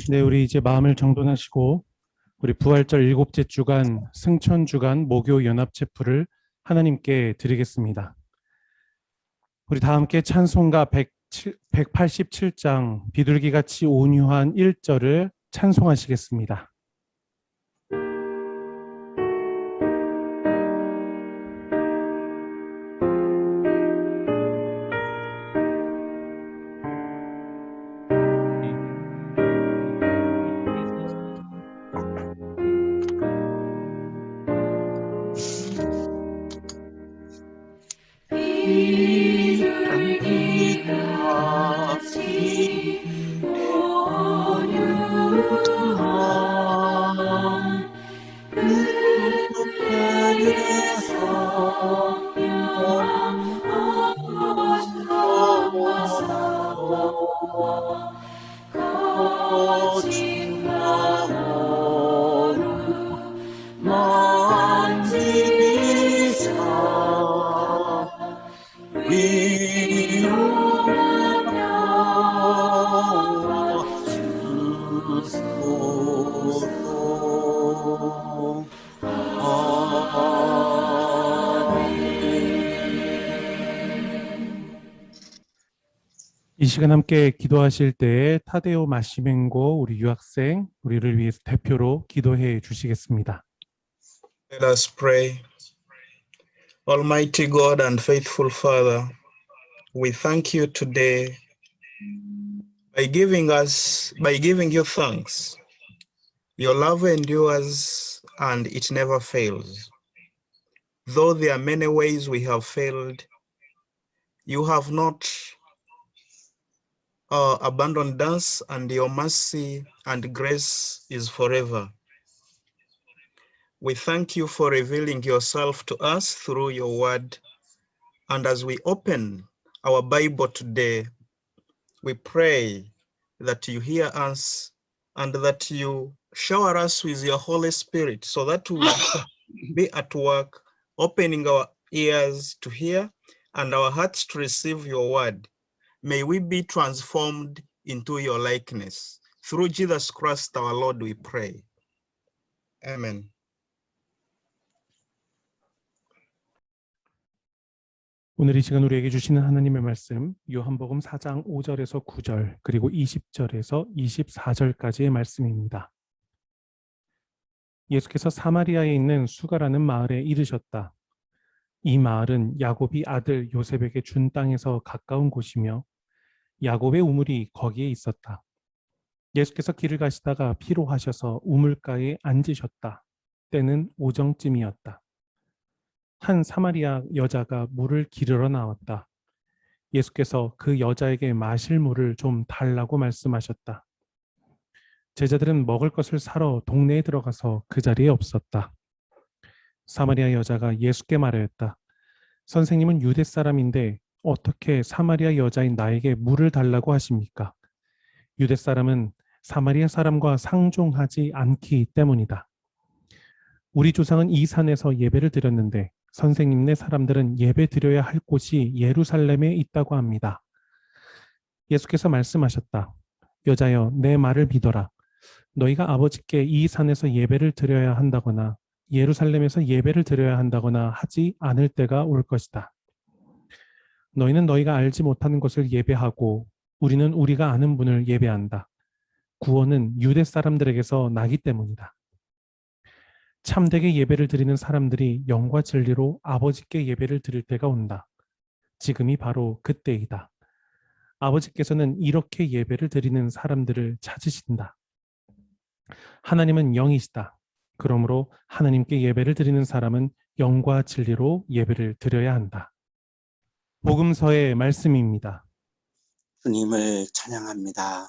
네, 우리 이제 마음을 정돈하시고 우리 부활절 일곱째 주간 승천 주간 모교 연합 체프를 하나님께 드리겠습니다. 우리 다 함께 찬송가 187장 비둘기같이 온유한 1절을 찬송하시겠습니다. 비둘기같이 온유한 그의 성령 오셔서 거친 마음으로 만지사 위로하며 주소서. 이 시간 함께 기도하실 때에 타데오 마시멘고 우리 유학생 우리를 위해서 대표로 기도해 주시겠습니다. Let us pray. Almighty God and faithful Father, we thank you today by giving you thanks. Your love endures and it never fails. Though there are many ways we have failed, you have not abandoned us, and your mercy and grace is forever. We thank you for revealing yourself to us through your word. And as we open our Bible today, we pray that you hear us and that you shower us with your Holy Spirit so that we will be at work, opening our ears to hear and our hearts to receive your word. May we be transformed into your likeness. Through Jesus Christ our Lord we pray. Amen. 오늘 이 시간 우리에게 주시는 하나님의 말씀 요한복음 4장 5절에서 9절 그리고 20절에서 24절까지의 말씀입니다. 예수께서 사마리아에 있는 수가라는 마을에 이르셨다. 이 마을은 야곱이 아들 요셉에게 준 땅에서 가까운 곳이며 야곱의 우물이 거기에 있었다. 예수께서 길을 가시다가 피로하셔서 우물가에 앉으셨다. 때는 오정쯤이었다. 한 사마리아 여자가 물을 기르러 나왔다. 예수께서 그 여자에게 마실 물을 좀 달라고 말씀하셨다. 제자들은 먹을 것을 사러 동네에 들어가서 그 자리에 없었다. 사마리아 여자가 예수께 말하였다. 선생님은 유대 사람인데 어떻게 사마리아 여자인 나에게 물을 달라고 하십니까? 유대 사람은 사마리아 사람과 상종하지 않기 때문이다. 우리 조상은 이 산에서 예배를 드렸는데 선생님네 사람들은 예배 드려야 할 곳이 예루살렘에 있다고 합니다. 예수께서 말씀하셨다. 여자여, 내 말을 믿어라. 너희가 아버지께 이 산에서 예배를 드려야 한다거나 예루살렘에서 예배를 드려야 한다거나 하지 않을 때가 올 것이다. 너희는 너희가 알지 못하는 것을 예배하고 우리는 우리가 아는 분을 예배한다. 구원은 유대 사람들에게서 나기 때문이다. 참되게 예배를 드리는 사람들이 영과 진리로 아버지께 예배를 드릴 때가 온다. 지금이 바로 그때이다. 아버지께서는 이렇게 예배를 드리는 사람들을 찾으신다. 하나님은 영이시다. 그러므로 하나님께 예배를 드리는 사람은 영과 진리로 예배를 드려야 한다. 복음서의 말씀입니다. 주님을 찬양합니다.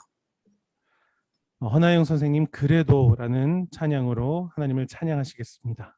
허나영 선생님 그래도라는 찬양으로 하나님을 찬양하시겠습니다.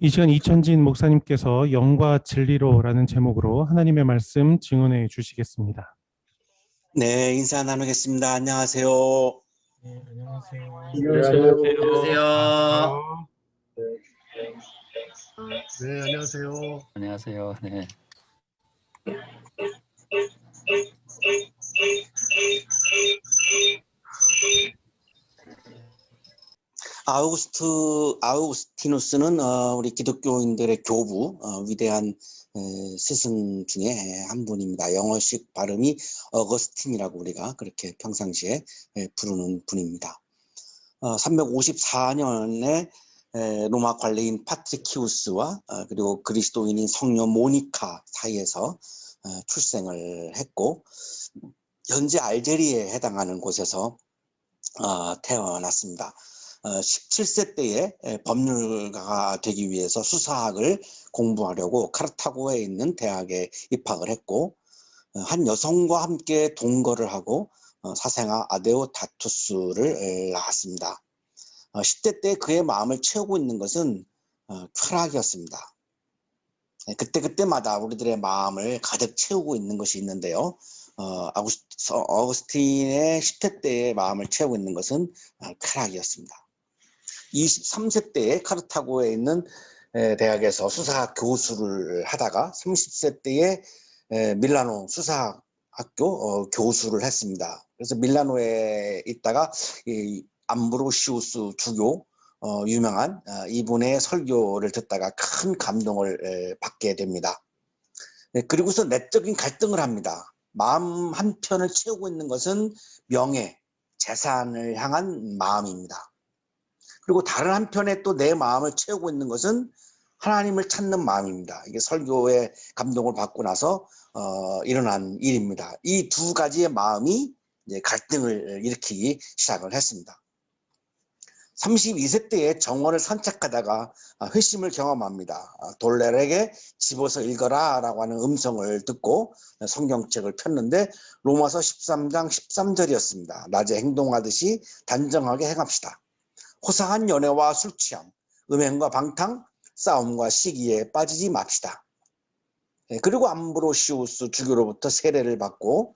이 시간 이천진 목사님께서 영과 진리로라는 제목으로 하나님의 말씀 증언해 주시겠습니다. 네, 인사 나누겠습니다. 안녕하세요. 네, 안녕하세요. 안녕하세요. 네, 안녕하세요. 안녕하세요. 네. 아우구스티누스는 우리 기독교인들의 교부, 위대한 스승 중에 한 분입니다. 영어식 발음이 어거스틴이라고 우리가 그렇게 평상시에 부르는 분입니다. 354년에 로마 관리인 파트리키우스와 그리고 그리스도인인 성녀 모니카 사이에서 출생을 했고, 현재 알제리에 해당하는 곳에서 태어났습니다. 17세 때에 법률가가 되기 위해서 수사학을 공부하려고 카르타고에 있는 대학에 입학을 했고, 한 여성과 함께 동거를 하고 사생아 아데오다투스를 낳았습니다. 10대 때 그의 마음을 채우고 있는 것은 쾌락이었습니다. 그때마다 우리들의 마음을 가득 채우고 있는 것이 있는데요. 어거스틴의 10대 때의 마음을 채우고 있는 것은 쾌락이었습니다. 23세 때에 카르타고에 있는 대학에서 수사학 교수를 하다가 30세 때에 밀라노 수사학교 교수를 했습니다. 그래서 밀라노에 있다가 이 암브로시우스 주교, 유명한 이분의 설교를 듣다가 큰 감동을 받게 됩니다. 그리고서 내적인 갈등을 합니다. 마음 한편을 채우고 있는 것은 명예, 재산을 향한 마음입니다. 그리고 다른 한편에 또 내 마음을 채우고 있는 것은 하나님을 찾는 마음입니다. 이게 설교의 감동을 받고 나서 일어난 일입니다. 이 두 가지의 마음이 이제 갈등을 일으키기 시작을 했습니다. 32세 때에 정원을 산책하다가 회심을 경험합니다. 돌레에게 집어서 읽어라 라고 하는 음성을 듣고 성경책을 폈는데 로마서 13장 13절이었습니다. 낮에 행동하듯이 단정하게 행합시다. 호상한 연애와 술취함, 음행과 방탕, 싸움과 시기에 빠지지 맙시다. 그리고 암브로시우스 주교로부터 세례를 받고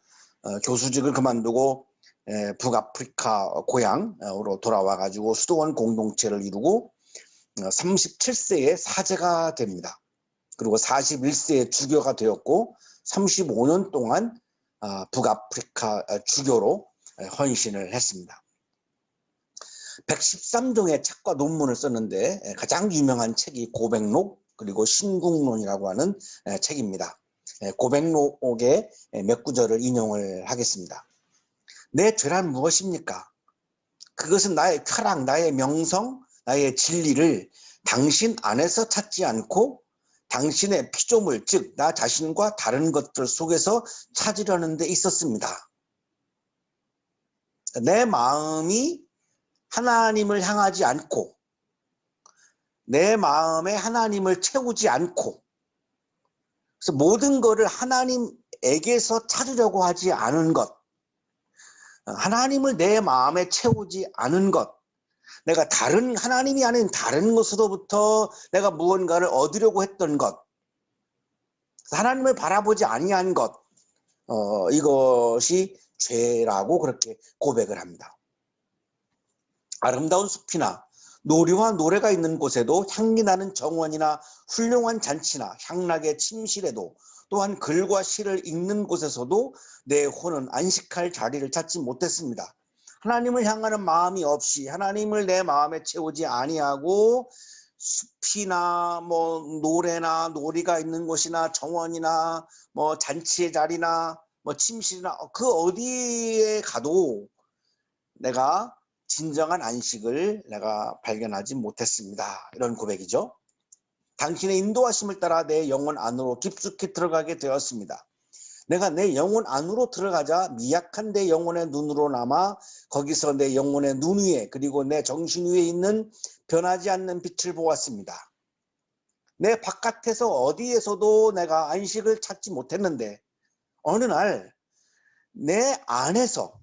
교수직을 그만두고 북아프리카 고향으로 돌아와 가지고 수도원 공동체를 이루고 37세에 사제가 됩니다. 그리고 41세에 주교가 되었고 35년 동안 북아프리카 주교로 헌신을 했습니다. 113종의 책과 논문을 썼는데 가장 유명한 책이 고백록 그리고 신국론이라고 하는 책입니다. 고백록의 몇 구절을 인용을 하겠습니다. 내 죄란 무엇입니까? 그것은 나의 쾌락, 나의 명성, 나의 진리를 당신 안에서 찾지 않고 당신의 피조물, 즉 나 자신과 다른 것들 속에서 찾으려는 데 있었습니다. 내 마음이 하나님을 향하지 않고 내 마음에 하나님을 채우지 않고, 그래서 모든 것을 하나님에게서 찾으려고 하지 않은 것, 하나님을 내 마음에 채우지 않은 것, 내가 다른 하나님이 아닌 다른 것으로부터 내가 무언가를 얻으려고 했던 것, 하나님을 바라보지 아니한 것, 이것이 죄라고 그렇게 고백을 합니다. 아름다운 숲이나 놀이와 노래가 있는 곳에도, 향기 나는 정원이나 훌륭한 잔치나 향락의 침실에도, 또한 글과 시를 읽는 곳에서도 내 혼은 안식할 자리를 찾지 못했습니다. 하나님을 향하는 마음이 없이 하나님을 내 마음에 채우지 아니하고 숲이나 노래나 놀이가 있는 곳이나 정원이나 잔치의 자리나 침실이나 그 어디에 가도 내가 진정한 안식을 내가 발견하지 못했습니다. 이런 고백이죠. 당신의 인도하심을 따라 내 영혼 안으로 깊숙이 들어가게 되었습니다. 내가 내 영혼 안으로 들어가자 미약한 내 영혼의 눈으로 남아 거기서 내 영혼의 눈 위에 그리고 내 정신 위에 있는 변하지 않는 빛을 보았습니다. 내 바깥에서 어디에서도 내가 안식을 찾지 못했는데 어느 날 내 안에서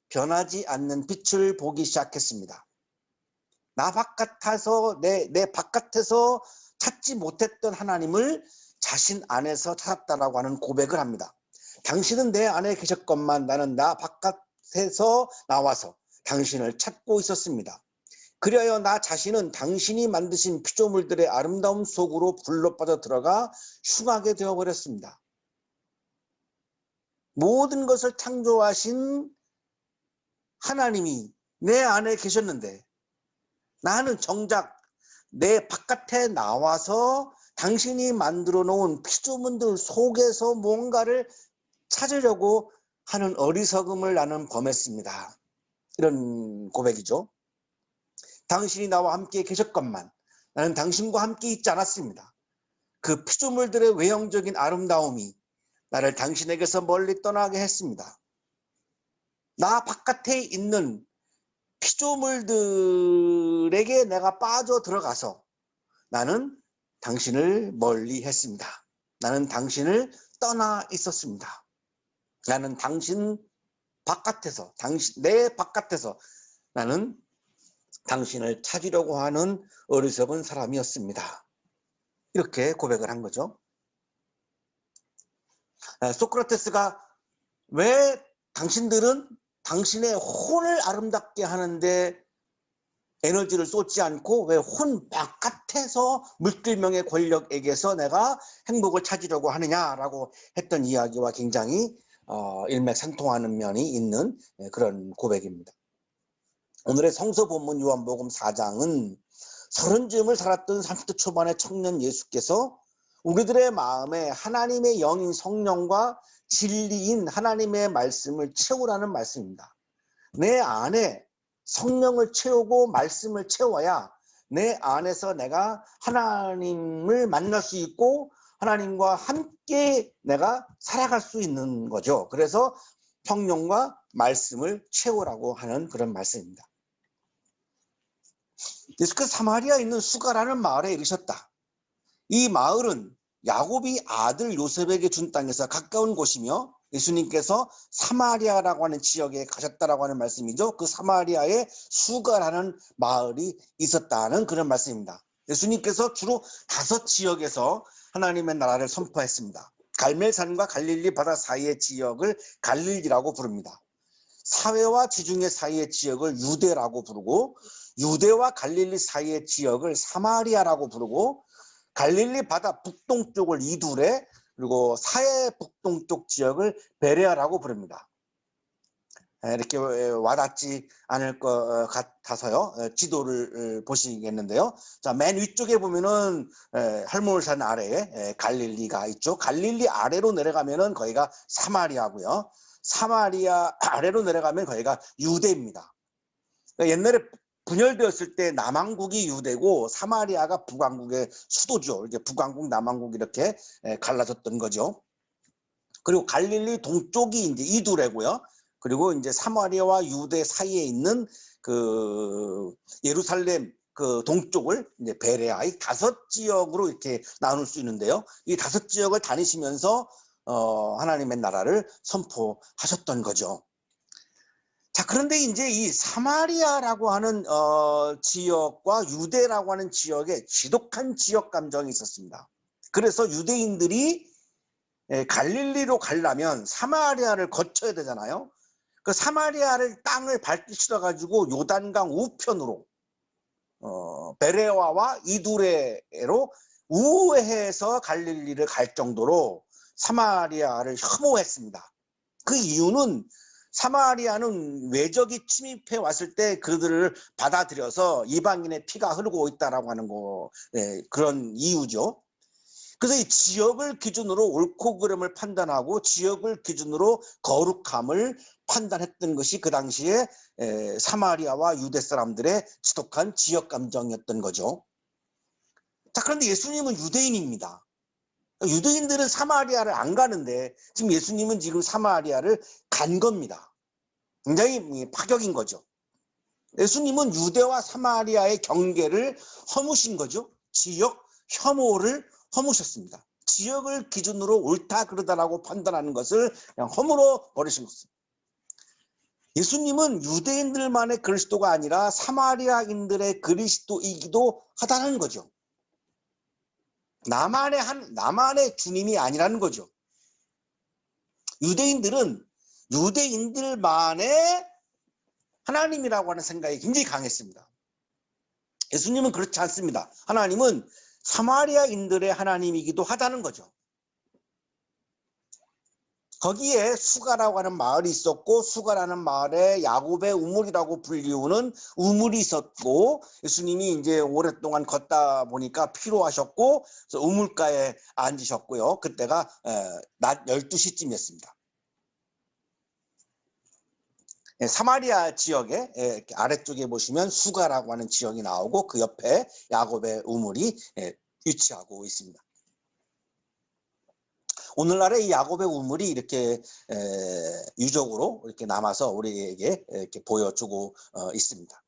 변하지 않는 빛을 보기 시작했습니다. 나 바깥에서 내 바깥에서 찾지 못했던 하나님을 자신 안에서 찾았다라고 하는 고백을 합니다. 당신은 내 안에 계셨건만 나는 나 바깥에서 나와서 당신을 찾고 있었습니다. 그리하여 나 자신은 당신이 만드신 피조물들의 아름다움 속으로 불로 빠져 들어가 흉하게 되어버렸습니다. 모든 것을 창조하신 하나님이 내 안에 계셨는데 나는 정작 내 바깥에 나와서 당신이 만들어 놓은 피조물들 속에서 뭔가를 찾으려고 하는 어리석음을 나는 범했습니다. 이런 고백이죠. 당신이 나와 함께 계셨건만 나는 당신과 함께 있지 않았습니다. 그 피조물들의 외형적인 아름다움이 나를 당신에게서 멀리 떠나게 했습니다. 나 바깥에 있는 피조물들에게 내가 빠져 들어가서 나는 당신을 멀리 했습니다. 나는 당신을 떠나 있었습니다. 나는 당신 바깥에서, 내 바깥에서 나는 당신을 찾으려고 하는 어리석은 사람이었습니다. 이렇게 고백을 한 거죠. 소크라테스가 왜 당신들은 당신의 혼을 아름답게 하는데 에너지를 쏟지 않고 왜 혼 바깥에서 물질명의 권력에게서 내가 행복을 찾으려고 하느냐라고 했던 이야기와 굉장히 일맥상통하는 면이 있는 그런 고백입니다. 오늘의 성서 본문 요한복음 4장은 30쯤을 살았던 30대 초반의 청년 예수께서 우리들의 마음에 하나님의 영인 성령과 진리인 하나님의 말씀을 채우라는 말씀입니다. 내 안에 성령을 채우고 말씀을 채워야 내 안에서 내가 하나님을 만날 수 있고 하나님과 함께 내가 살아갈 수 있는 거죠. 그래서 성령과 말씀을 채우라고 하는 그런 말씀입니다. 예수께서 사마리아에 있는 수가라는 마을에 이르셨다. 이 마을은 야곱이 아들 요셉에게 준 땅에서 가까운 곳이며 예수님께서 사마리아라고 하는 지역에 가셨다라고 하는 말씀이죠. 그 사마리아에 수가라는 마을이 있었다는 그런 말씀입니다. 예수님께서 주로 5지역에서 하나님의 나라를 선포했습니다. 갈멜산과 갈릴리 바다 사이의 지역을 갈릴리라고 부릅니다. 사회와 지중해 사이의 지역을 유대라고 부르고 유대와 갈릴리 사이의 지역을 사마리아라고 부르고 갈릴리 바다 북동쪽을 이두레 그리고 사해 북동쪽 지역을 베레아라고 부릅니다. 이렇게 와닿지 않을 것 같아서요. 지도를 보시겠는데요. 자, 맨 위쪽에 보면은 할몬산 아래에 갈릴리가 있죠. 갈릴리 아래로 내려가면은 거기가 사마리아고요. 사마리아 아래로 내려가면 거기가 유대입니다. 옛날에 분열되었을 때 남왕국이 유대고 사마리아가 북왕국의 수도죠. 이제 북왕국, 남왕국 이렇게 갈라졌던 거죠. 그리고 갈릴리 동쪽이 이제 이두레고요. 그리고 이제 사마리아와 유대 사이에 있는 그 예루살렘 그 동쪽을 이제 베레아 이 5지역으로 이렇게 나눌 수 있는데요. 이 5지역을 다니시면서 하나님의 나라를 선포하셨던 거죠. 자, 그런데 이제 이 사마리아라고 하는 지역과 유대라고 하는 지역에 지독한 지역 감정이 있었습니다. 그래서 유대인들이 갈릴리로 가려면 사마리아를 거쳐야 되잖아요. 그 사마리아를 땅을 밟기 싫어가지고 요단강 우편으로 베레와와 이두레로 우회해서 갈릴리를 갈 정도로 사마리아를 혐오했습니다. 그 이유는 사마리아는 외적이 침입해 왔을 때 그들을 받아들여서 이방인의 피가 흐르고 있다라고 하는 그런 이유죠. 그래서 이 지역을 기준으로 옳고 그름을 판단하고 지역을 기준으로 거룩함을 판단했던 것이 그 당시에 사마리아와 유대 사람들의 지독한 지역 감정이었던 거죠. 자, 그런데 예수님은 유대인입니다. 유대인들은 사마리아를 안 가는데 지금 예수님은 지금 사마리아를 간 겁니다. 굉장히 파격인 거죠. 예수님은 유대와 사마리아의 경계를 허무신 거죠. 지역 혐오를 허무셨습니다. 지역을 기준으로 옳다 그르다라고 판단하는 것을 그냥 허물어 버리신 것입니다. 예수님은 유대인들만의 그리스도가 아니라 사마리아인들의 그리스도이기도 하다는 거죠. 나만의 주님이 아니라는 거죠. 유대인들은 유대인들만의 하나님이라고 하는 생각이 굉장히 강했습니다. 예수님은 그렇지 않습니다. 하나님은 사마리아인들의 하나님이기도 하다는 거죠. 거기에 수가라고 하는 마을이 있었고, 수가라는 마을에 야곱의 우물이라고 불리우는 우물이 있었고, 예수님이 이제 오랫동안 걷다 보니까 피로하셨고, 그래서 우물가에 앉으셨고요. 그때가 낮 12시쯤이었습니다. 사마리아 지역에 아래쪽에 보시면 수가라고 하는 지역이 나오고, 그 옆에 야곱의 우물이 위치하고 있습니다. 오늘날의 이 야곱의 우물이 이렇게 유적으로 이렇게 남아서 우리에게 이렇게 보여주고 있습니다.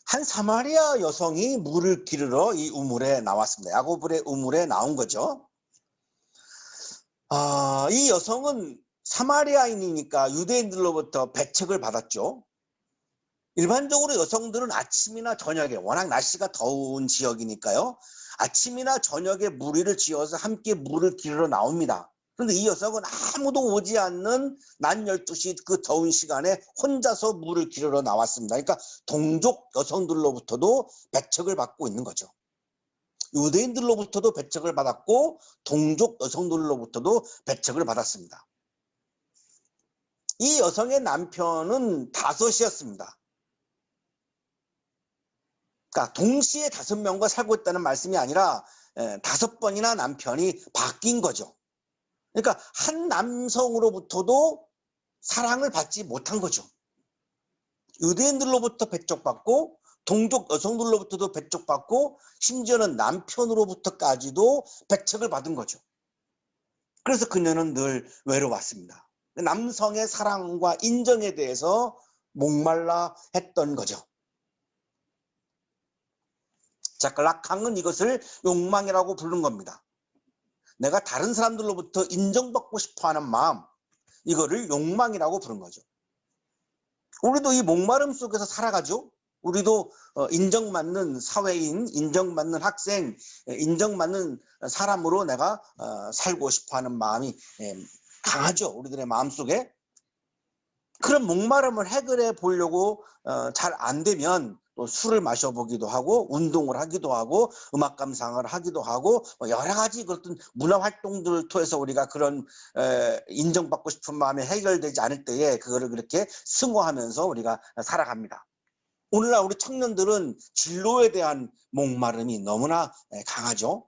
한 사마리아 여성이 물을 기르러 이 우물에 나왔습니다. 야곱의 우물에 나온 거죠. 이 여성은 사마리아인이니까 유대인들로부터 배척을 받았죠. 일반적으로 여성들은 아침이나 저녁에, 워낙 날씨가 더운 지역이니까요, 아침이나 저녁에 무리를 지어서 함께 물을 기르러 나옵니다. 그런데 이 여성은 아무도 오지 않는 낮 12시 그 더운 시간에 혼자서 물을 기르러 나왔습니다. 그러니까 동족 여성들로부터도 배척을 받고 있는 거죠. 유대인들로부터도 배척을 받았고 동족 여성들로부터도 배척을 받았습니다. 이 여성의 남편은 5이었습니다. 그러니까 동시에 5명과 살고 있다는 말씀이 아니라 5번이나 남편이 바뀐 거죠. 그러니까 한 남성으로부터도 사랑을 받지 못한 거죠. 유대인들로부터 배척받고 동족 여성들로부터도 배척받고 심지어는 남편으로부터까지도 배척을 받은 거죠. 그래서 그녀는 늘 외로웠습니다. 남성의 사랑과 인정에 대해서 목말라 했던 거죠. 자, 락항은 이것을 욕망이라고 부르는 겁니다. 내가 다른 사람들로부터 인정받고 싶어하는 마음, 이거를 욕망이라고 부르는 거죠. 우리도 이 목마름 속에서 살아가죠. 우리도 인정받는 사회인, 인정받는 학생, 인정받는 사람으로 내가 살고 싶어하는 마음이 강하죠. 우리들의 마음속에. 그런 목마름을 해결해 보려고 잘 안 되면 또 술을 마셔보기도 하고 운동을 하기도 하고 음악 감상을 하기도 하고 여러 가지 그런 문화활동들을 통해서 우리가 그런 인정받고 싶은 마음이 해결되지 않을 때에 그거를 그렇게 승화하면서 우리가 살아갑니다. 오늘날 우리 청년들은 진로에 대한 목마름이 너무나 강하죠.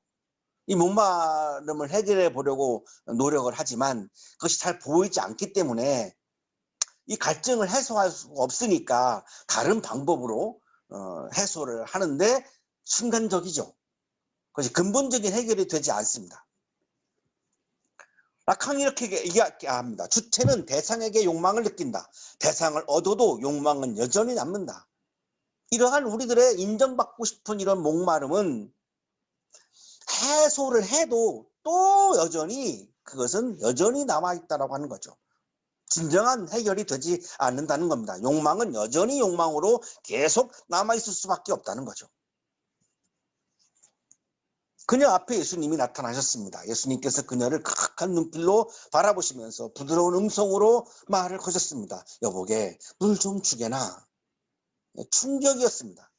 이 목마름을 해결해 보려고 노력을 하지만 그것이 잘 보이지 않기 때문에 이 갈증을 해소할 수가 없으니까 다른 방법으로 해소를 하는데 순간적이죠. 그것이 근본적인 해결이 되지 않습니다. 락항이 이렇게 이야기합니다. 주체는 대상에게 욕망을 느낀다. 대상을 얻어도 욕망은 여전히 남는다. 이러한 우리들의 인정받고 싶은 이런 목마름은 해소를 해도 또 여전히 그것은 여전히 남아있다고 하는 거죠. 진정한 해결이 되지 않는다는 겁니다. 욕망은 여전히 욕망으로 계속 남아있을 수밖에 없다는 거죠. 그녀 앞에 예수님이 나타나셨습니다. 예수님께서 그녀를 극한 눈길로 바라보시면서 부드러운 음성으로 말을 거셨습니다. 여보게 물 좀 주게나. 충격이었습니다.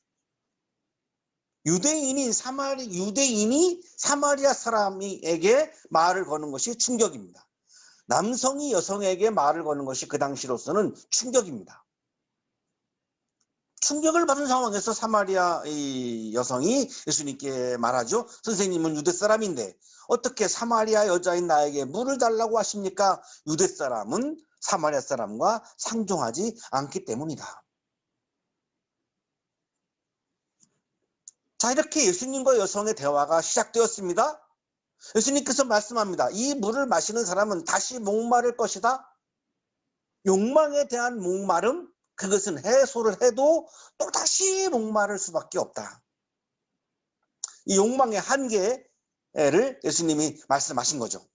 유대인이 사마리아 사람에게 말을 거는 것이 충격입니다. 남성이 여성에게 말을 거는 것이 그 당시로서는 충격입니다. 충격을 받은 상황에서 사마리아 이 여성이 예수님께 말하죠. 선생님은 유대 사람인데 어떻게 사마리아 여자인 나에게 물을 달라고 하십니까? 유대 사람은 사마리아 사람과 상종하지 않기 때문이다. 자, 이렇게 예수님과 여성의 대화가 시작되었습니다. 예수님께서 말씀합니다. 이 물을 마시는 사람은 다시 목마를 것이다. 욕망에 대한 목마름, 그것은 해소를 해도 또다시 목마를 수밖에 없다. 이 욕망의 한계를 예수님이 말씀하신 거죠.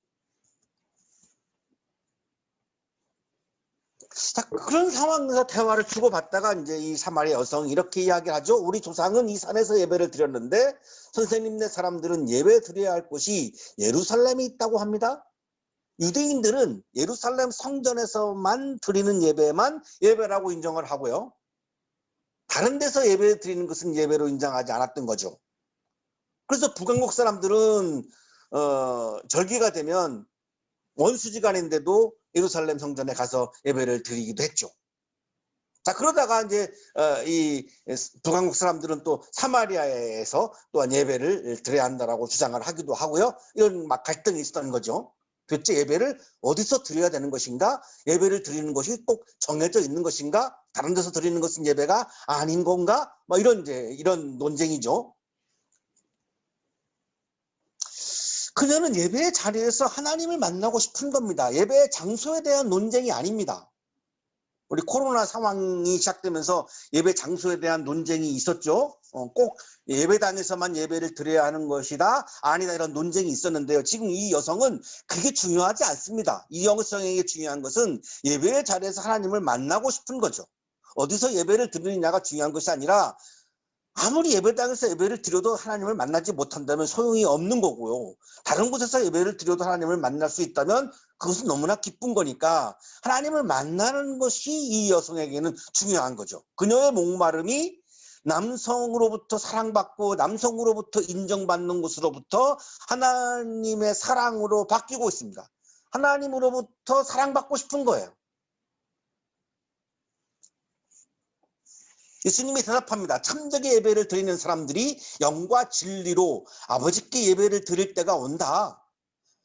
자, 그런 상황에서 대화를 주고받다가 이제 이 사마리아 여성이 이렇게 이야기를 하죠. 우리 조상은 이 산에서 예배를 드렸는데 선생님네 사람들은 예배 드려야 할 곳이 예루살렘에 있다고 합니다. 유대인들은 예루살렘 성전에서만 드리는 예배만 예배라고 인정을 하고요. 다른 데서 예배 드리는 것은 예배로 인정하지 않았던 거죠. 그래서 북왕국 사람들은 절기가 되면 원수지간인데도 예루살렘 성전에 가서 예배를 드리기도 했죠. 자, 그러다가 이제 이 북왕국 사람들은 또 사마리아에서 또한 예배를 드려야 한다라고 주장을 하기도 하고요. 이런 막 갈등이 있었던 거죠. 도대체 예배를 어디서 드려야 되는 것인가? 예배를 드리는 것이 꼭 정해져 있는 것인가? 다른 데서 드리는 것은 예배가 아닌 건가? 뭐 이런 논쟁이죠. 그녀는 예배의 자리에서 하나님을 만나고 싶은 겁니다. 예배의 장소에 대한 논쟁이 아닙니다. 우리 코로나 상황이 시작되면서 예배 장소에 대한 논쟁이 있었죠. 꼭 예배당에서만 예배를 드려야 하는 것이다, 아니다, 이런 논쟁이 있었는데요. 지금 이 여성은 그게 중요하지 않습니다. 이 여성에게 중요한 것은 예배의 자리에서 하나님을 만나고 싶은 거죠. 어디서 예배를 드리느냐가 중요한 것이 아니라 아무리 예배당에서 예배를 드려도 하나님을 만나지 못한다면 소용이 없는 거고요. 다른 곳에서 예배를 드려도 하나님을 만날 수 있다면 그것은 너무나 기쁜 거니까 하나님을 만나는 것이 이 여성에게는 중요한 거죠. 그녀의 목마름이 남성으로부터 사랑받고 남성으로부터 인정받는 것으로부터 하나님의 사랑으로 바뀌고 있습니다. 하나님으로부터 사랑받고 싶은 거예요. 예수님이 대답합니다. 참되게 예배를 드리는 사람들이 영과 진리로 아버지께 예배를 드릴 때가 온다.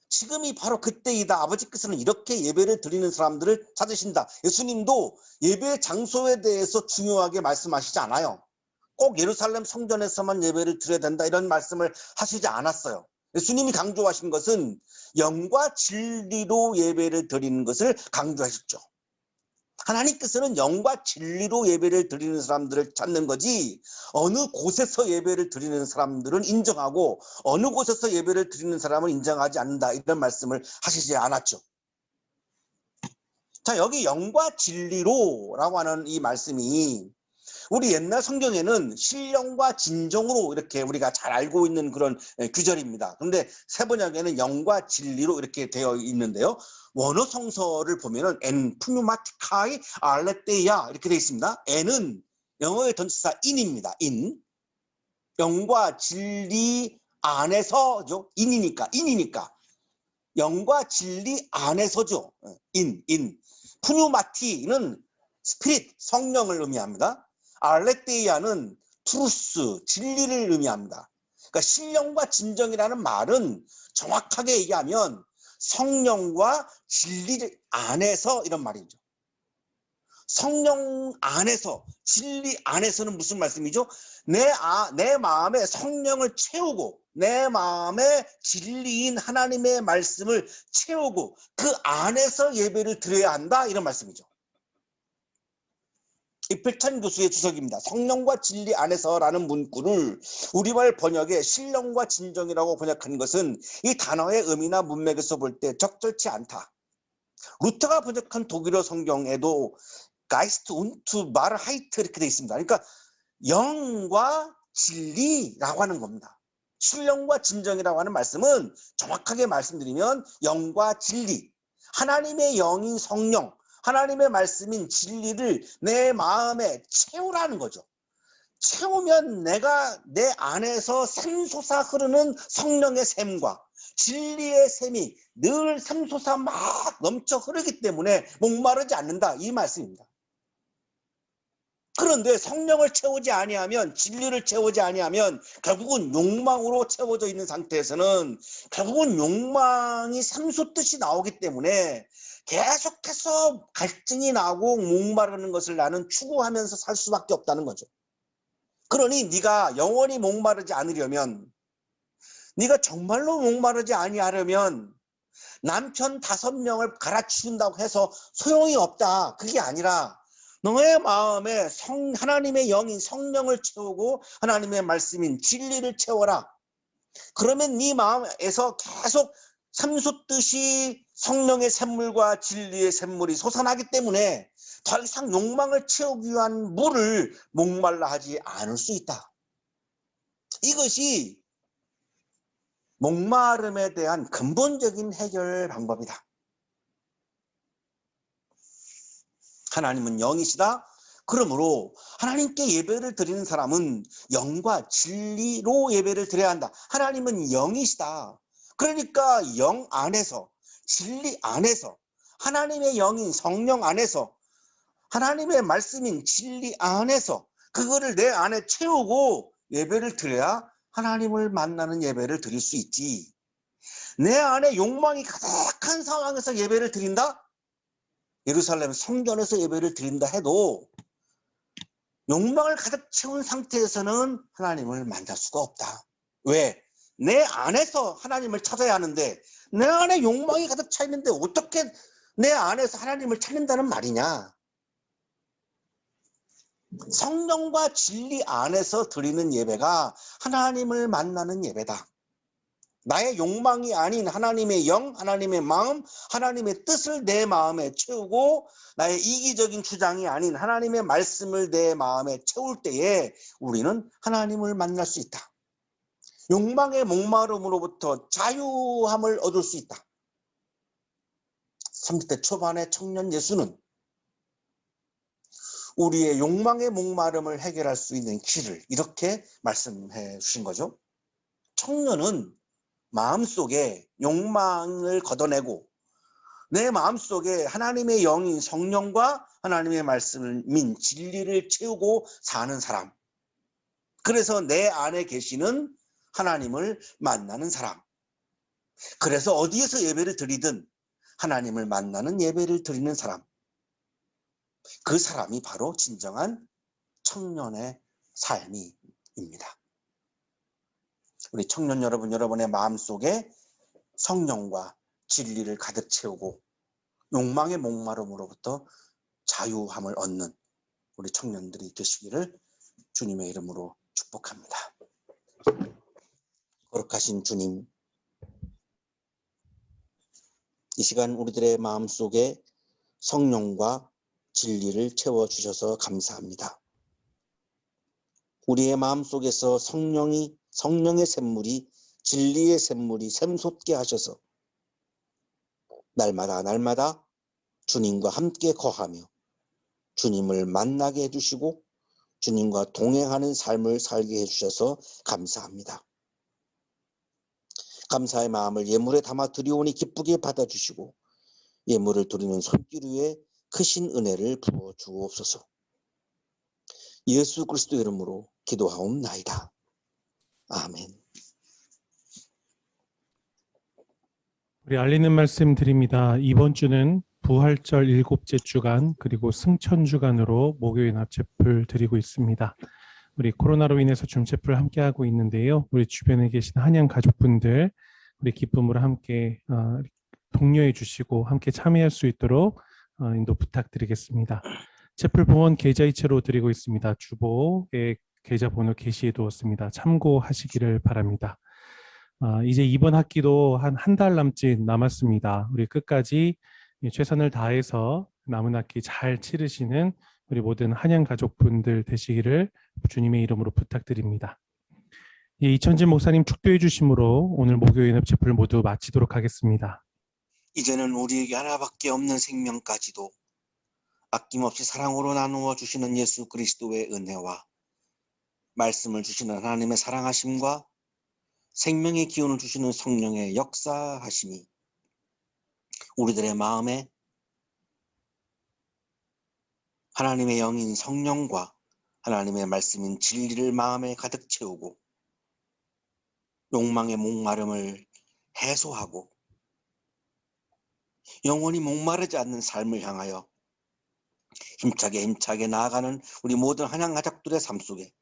지금이 바로 그때이다. 아버지께서는 이렇게 예배를 드리는 사람들을 찾으신다. 예수님도 예배 장소에 대해서 중요하게 말씀하시지 않아요. 꼭 예루살렘 성전에서만 예배를 드려야 된다, 이런 말씀을 하시지 않았어요. 예수님이 강조하신 것은 영과 진리로 예배를 드리는 것을 강조하셨죠. 하나님께서는 영과 진리로 예배를 드리는 사람들을 찾는 거지, 어느 곳에서 예배를 드리는 사람들은 인정하고 어느 곳에서 예배를 드리는 사람은 인정하지 않는다, 이런 말씀을 하시지 않았죠. 자, 여기 영과 진리로 라고 하는 이 말씀이 우리 옛날 성경에는 신령과 진정으로 이렇게 우리가 잘 알고 있는 그런 규절입니다. 그런데 새 번역에는 영과 진리로 이렇게 되어 있는데요. 원어 성서를 보면은 en pneumaticai aletheia 이렇게 되어 있습니다. en은 영어의 전치사 in입니다. in. 영과 진리 안에서죠. in이니까. 영과 진리 안에서죠. in. pneumati는 스피릿, 성령을 의미합니다. 알레테이아는 트루스, 진리를 의미합니다. 그러니까 신령과 진정이라는 말은 정확하게 얘기하면 성령과 진리 안에서, 이런 말이죠. 성령 안에서, 진리 안에서는 무슨 말씀이죠? 내 마음에 성령을 채우고 내 마음에 진리인 하나님의 말씀을 채우고 그 안에서 예배를 드려야 한다, 이런 말씀이죠. 이필찬 교수의 주석입니다. 성령과 진리 안에서라는 문구를 우리말 번역에 신령과 진정이라고 번역한 것은 이 단어의 의미나 문맥에서 볼 때 적절치 않다. 루터가 번역한 독일어 성경에도 Geist und Wahrheit 이렇게 되어 있습니다. 그러니까 영과 진리라고 하는 겁니다. 신령과 진정이라고 하는 말씀은 정확하게 말씀드리면 영과 진리, 하나님의 영인 성령, 하나님의 말씀인 진리를 내 마음에 채우라는 거죠. 채우면 내가 내 안에서 샘솟아 흐르는 성령의 샘과 진리의 샘이 늘 샘솟아 막 넘쳐 흐르기 때문에 목마르지 않는다, 이 말씀입니다. 그런데 성령을 채우지 아니하면, 진리를 채우지 아니하면 결국은 욕망으로 채워져 있는 상태에서는 결국은 욕망이 샘솟듯이 나오기 때문에 계속해서 갈증이 나고 목마르는 것을 나는 추구하면서 살 수밖에 없다는 거죠. 그러니 네가 영원히 목마르지 않으려면, 네가 정말로 목마르지 아니하려면 남편 5명을 갈아치운다고 해서 소용이 없다. 그게 아니라 너의 마음에 하나님의 영인 성령을 채우고 하나님의 말씀인 진리를 채워라. 그러면 네 마음에서 계속 샘솟듯이 성령의 샘물과 진리의 샘물이 솟아나기 때문에 더 이상 욕망을 채우기 위한 물을 목말라 하지 않을 수 있다. 이것이 목마름에 대한 근본적인 해결 방법이다. 하나님은 영이시다. 그러므로 하나님께 예배를 드리는 사람은 영과 진리로 예배를 드려야 한다. 하나님은 영이시다. 그러니까 영 안에서, 진리 안에서, 하나님의 영인 성령 안에서, 하나님의 말씀인 진리 안에서 그거를 내 안에 채우고 예배를 드려야 하나님을 만나는 예배를 드릴 수 있지. 내 안에 욕망이 가득한 상황에서 예배를 드린다? 예루살렘 성전에서 예배를 드린다 해도 욕망을 가득 채운 상태에서는 하나님을 만날 수가 없다. 왜? 내 안에서 하나님을 찾아야 하는데 내 안에 욕망이 가득 차 있는데 어떻게 내 안에서 하나님을 찾는다는 말이냐? 성령과 진리 안에서 드리는 예배가 하나님을 만나는 예배다. 나의 욕망이 아닌 하나님의 영, 하나님의 마음, 하나님의 뜻을 내 마음에 채우고 나의 이기적인 주장이 아닌 하나님의 말씀을 내 마음에 채울 때에 우리는 하나님을 만날 수 있다. 욕망의 목마름으로부터 자유함을 얻을 수 있다. 30대 초반의 청년 예수는 우리의 욕망의 목마름을 해결할 수 있는 길을 이렇게 말씀해 주신 거죠. 청년은 마음속에 욕망을 걷어내고 내 마음속에 하나님의 영인 성령과 하나님의 말씀인 진리를 채우고 사는 사람. 그래서 내 안에 계시는 하나님을 만나는 사람. 그래서 어디에서 예배를 드리든 하나님을 만나는 예배를 드리는 사람. 그 사람이 바로 진정한 청년의 삶입니다. 우리 청년 여러분, 여러분의 마음속에 성령과 진리를 가득 채우고 욕망의 목마름으로부터 자유함을 얻는 우리 청년들이 되시기를 주님의 이름으로 축복합니다. 거룩하신 주님, 이 시간 우리들의 마음속에 성령과 진리를 채워주셔서 감사합니다. 우리의 마음속에서 성령의 샘물이, 진리의 샘물이 샘솟게 하셔서 날마다 주님과 함께 거하며 주님을 만나게 해주시고 주님과 동행하는 삶을 살게 해주셔서 감사합니다. 감사의 마음을 예물에 담아 드리오니 기쁘게 받아주시고 예물을 드리는 손길 위에 크신 은혜를 부어 주옵소서. 예수 그리스도 이름으로 기도하옵나이다. 아멘. 우리 알리는 말씀 드립니다. 이번 주는 부활절 7째 주간 그리고 승천 주간으로 목요일 납체풀 드리고 있습니다. 우리 코로나로 인해서 줌체풀 함께 하고 있는데요. 우리 주변에 계신 한양 가족분들 우리 기쁨으로 함께 독려해 주시고 함께 참여할 수 있도록 인도 부탁드리겠습니다. 채풀 봉헌 계좌이체로 드리고 있습니다. 주보에 계좌번호 게시해 두었습니다. 참고하시기를 바랍니다. 이제 이번 학기도 한 달 남짓 남았습니다. 우리 끝까지 최선을 다해서 남은 학기 잘 치르시는 우리 모든 한양 가족분들 되시기를 주님의 이름으로 부탁드립니다. 이천진 목사님 축도해 주심으로 오늘 목요일 납치풀 모두 마치도록 하겠습니다. 이제는 우리에게 하나밖에 없는 생명까지도 아낌없이 사랑으로 나누어 주시는 예수 그리스도의 은혜와 말씀을 주시는 하나님의 사랑하심과 생명의 기운을 주시는 성령의 역사하심이 우리들의 마음에 하나님의 영인 성령과 하나님의 말씀인 진리를 마음에 가득 채우고 욕망의 목마름을 해소하고 영원히 목마르지 않는 삶을 향하여 힘차게 나아가는 우리 모든 한양 가족들의 삶 속에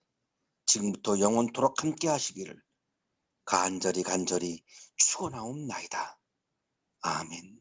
지금부터 영원토록 함께 하시기를 간절히 축원하옵나이다. 아멘.